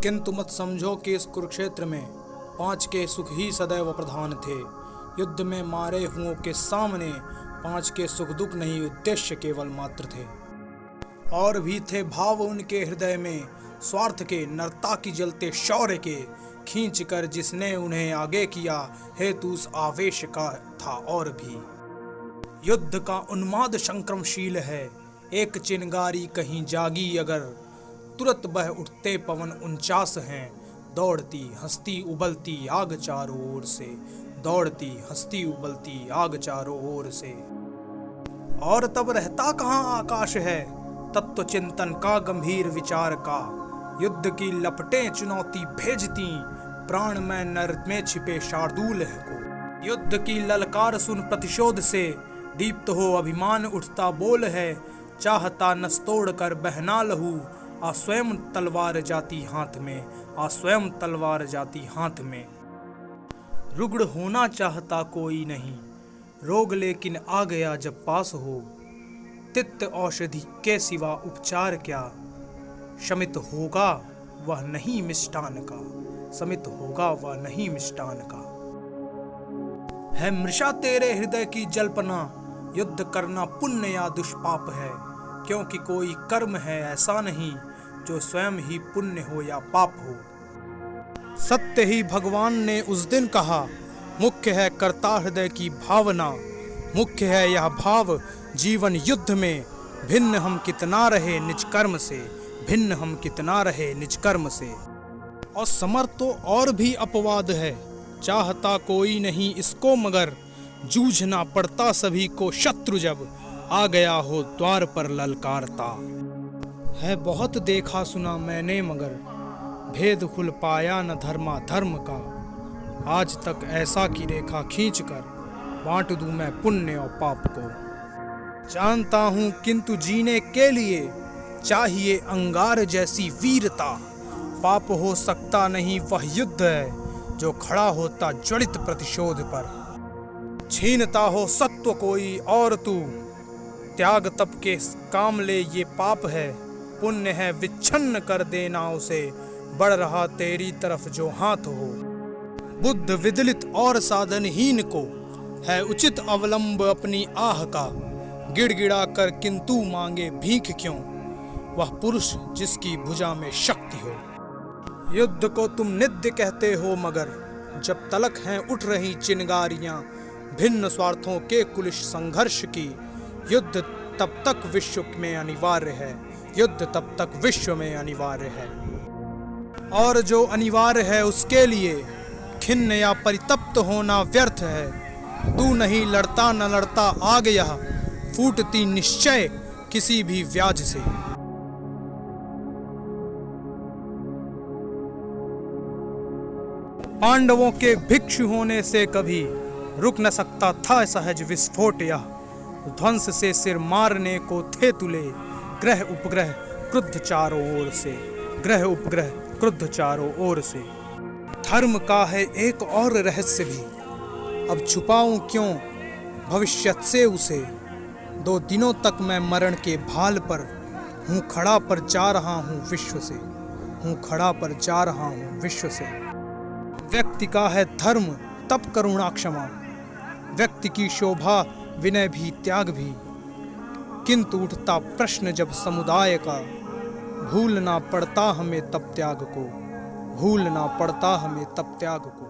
किंतु मत समझो कि इस कुरुक्षेत्र में 5 के सुख ही सदैव प्रधान थे। युद्ध में मारे हुओं के सामने 5 के सुख दुख नहीं, उद्देश्य केवल मात्र थे। और भी थे भाव उनके हृदय में, स्वार्थ के, नरता की जलते शौर्य के। खींच कर जिसने उन्हें आगे किया, हेतु उस आवेश का था। और भी युद्ध का उन्माद संक्रमशील है, एक चिनगारी कहीं जागी अगर, तुरंत बह उठते पवन 49 हैं। दौड़ती हंसती उबलती आग चारों ओर से, दौड़ती हंसती उबलती आग चारों ओर से। और तब रहता कहाँ आकाश है, तत्व चिंतन का गंभीर विचार का। युद्ध की लपटें चुनौती भेजती, प्राण में नर में छिपे शार्दूल को। युद्ध की ललकार सुन प्रतिशोध से, दीप्त हो अभिमान उठता बोल है। चाहता नस तोड़ कर बहना लहू, आ स्वयं तलवार जाती हाथ में, आ स्वयं तलवार जाती हाथ में। रुग्ण होना चाहता कोई नहीं, रोग लेकिन आ गया जब पास हो। तिक्त औषधि के सिवा उपचार क्या, शमित होगा वह नहीं मिष्टान का, समित होगा वह नहीं मिष्टान का। है मृषा तेरे हृदय की जल्पना, युद्ध करना पुण्य या दुष्पाप है। क्योंकि कोई कर्म है ऐसा नहीं, जो स्वयं ही पुण्य हो या पाप हो। सत्य ही भगवान ने उस दिन कहा, मुख्य है कर्ता हृदय की भावना। मुख्य है यह भाव जीवन युद्ध में, भिन्न हम कितना रहे निज कर्म से, भिन्न हम कितना रहे निज कर्म से। और समर्थ तो और भी अपवाद है, चाहता कोई नहीं इसको मगर, जूझना पड़ता सभी को शत्रु जब, आ गया हो द्वार पर ललकारता। है बहुत देखा सुना मैंने मगर, भेद खुल पाया न धर्मा धर्म का। आज तक ऐसा की रेखा खींच कर, बांट दूं मैं पुण्य और पाप को। जानता हूं किंतु जीने के लिए, चाहिए अंगार जैसी वीरता। पाप हो सकता नहीं वह युद्ध है, जो खड़ा होता ज्वलित प्रतिशोध पर। छीनता हो सत्व कोई और तू, त्याग तप के काम ले ये पाप है। पुण्य है विच्छिन्न कर देना उसे, बढ़ रहा तेरी तरफ जो हाथ हो। बुद्ध विदलित और साधनहीन को, है उचित अवलंब अपनी आह का। गिड़गिड़ा कर किंतु मांगे भीख क्यों, वह पुरुष जिसकी भुजा में शक्ति हो। युद्ध को तुम नित्य कहते हो मगर, जब तलक हैं उठ रही चिनगारियां भिन्न स्वार्थों के कुलिश संघर्ष की। युद्ध तब तक विश्व में अनिवार्य है, युद्ध तब तक विश्व में अनिवार्य है। और जो अनिवार्य है उसके लिए खिन्न या परितप्त होना व्यर्थ है। तू नहीं लड़ता न लड़ता आग यह, फूटती निश्चय किसी भी व्याज से। पांडवों के भिक्षु होने से कभी रुक न सकता था सहज विस्फोट यह। ध्वंस से सिर मारने को थे तुले, ग्रह उपग्रह क्रुद्ध चारों ओर से, ग्रह उपग्रह क्रुद्ध चारों ओर से। धर्म का है एक और रहस्य भी, अब छुपाऊं क्यों भविष्यत से उसे। 2 दिनों तक मैं मरण के भाल पर हूँ खड़ा, पर जा रहा हूँ विश्व से, हूँ खड़ा पर जा रहा हूँ विश्व से। व्यक्ति का है धर्म तप करुणा क्षमा, व्यक्ति की शोभा विनय भी त्याग भी। किंतु उठता प्रश्न जब समुदाय का, भूलना पड़ता हमें तब त्याग को, भूलना पड़ता हमें तब त्याग को।